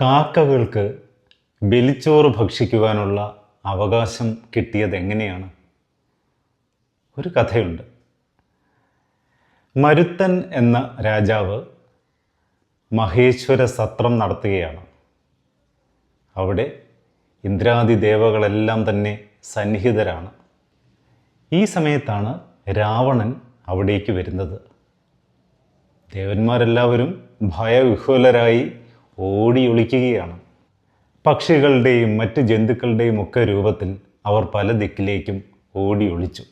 കാക്കകൾക്ക് ബലിച്ചോറ് ഭക്ഷിക്കുവാനുള്ള അവകാശം കിട്ടിയത് എങ്ങനെയാണ്? ഒരു കഥയുണ്ട്. മരുത്തൻ എന്ന രാജാവ് മഹേശ്വര സത്രം നടത്തുകയാണ്. അവിടെ ഇന്ദ്രാദി ദേവകളെല്ലാം തന്നെ സന്നിഹിതരാണ്. ഈ സമയത്താണ് രാവണൻ അവിടേക്ക് വരുന്നത്. ദേവന്മാരെല്ലാവരും ഭയവിഹ്വലരായി ഓടി ഒളിക്കുകയാണ്. പക്ഷികളുടെയും മറ്റ് ജന്തുക്കളുടെയും ഒക്കെ രൂപത്തിൽ അവർ പല ദിക്കിലേക്കും ഓടി ഒളിച്ചു.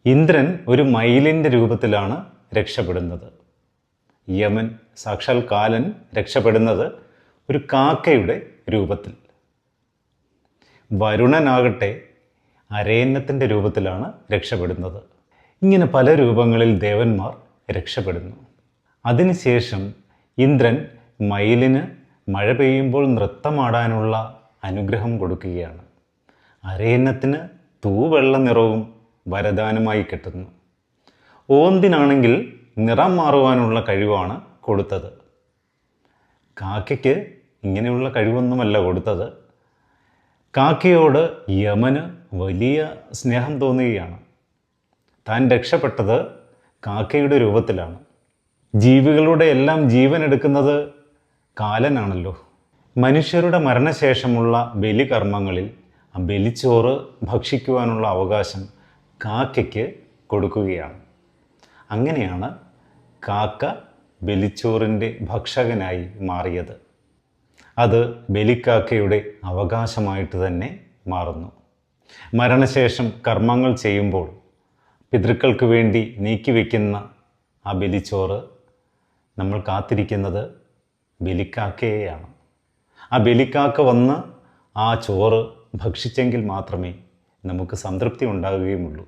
ഇന്ദ്രൻ ഒരു മയിലിൻ്റെ രൂപത്തിലാണ് രക്ഷപ്പെടുന്നത്. യമൻ സാക്ഷാൽ കാലൻ രക്ഷപ്പെടുന്നത് ഒരു കാക്കയുടെ രൂപത്തിൽ. വരുണനാകട്ടെ അരയന്നത്തിൻ്റെ രൂപത്തിലാണ് രക്ഷപ്പെടുന്നത്. ഇങ്ങനെ പല രൂപങ്ങളിൽ ദേവന്മാർ രക്ഷപ്പെടുന്നു. അതിനുശേഷം ഇന്ദ്രൻ മയിലിന് മഴ പെയ്യുമ്പോൾ നൃത്തമാടാനുള്ള അനുഗ്രഹം കൊടുക്കുകയാണ്. അരയന്നത്തിന് തൂവെള്ള നിറവും വരദാനമായി കിട്ടുന്നു. ഓന്തിനാണെങ്കിൽ നിറം മാറുവാനുള്ള കഴിവാണ് കൊടുത്തത്. കാക്കയ്ക്ക് ഇങ്ങനെയുള്ള കഴിവൊന്നുമല്ല കൊടുത്തത്. കാക്കയോട് യമന് വലിയ സ്നേഹം തോന്നുകയാണ്. താൻ രക്ഷപ്പെട്ടത് കാക്കയുടെ രൂപത്തിലാണ്. ജീവികളുടെ എല്ലാം ജീവൻ എടുക്കുന്നത് കാലനാണല്ലോ. മനുഷ്യരുടെ മരണശേഷമുള്ള ബലികർമ്മങ്ങളിൽ ബലിച്ചോറ് ഭക്ഷിക്കുവാനുള്ള അവകാശം കാക്കയ്ക്ക് കൊടുക്കുകയാണ്. അങ്ങനെയാണ് കാക്ക ബലിച്ചോറിൻ്റെ ഭക്ഷകനായി മാറിയത്. അത് ബലിക്കാക്കയുടെ അവകാശമായിട്ട് തന്നെ മാറുന്നു. മരണശേഷം കർമ്മങ്ങൾ ചെയ്യുമ്പോൾ പിതൃക്കൾക്ക് വേണ്ടി നീക്കിവെക്കുന്ന ആ ബലിച്ചോറ് നമ്മൾ കാത്തിരിക്കുന്നത് ബലിക്കാക്കയെയാണ്. ആ ബലിക്കാക്ക വന്ന് ആ ചോറ് ഭക്ഷിച്ചെങ്കിൽ മാത്രമേ നമുക്ക് സംതൃപ്തി ഉണ്ടാകുകയുമുള്ളൂ.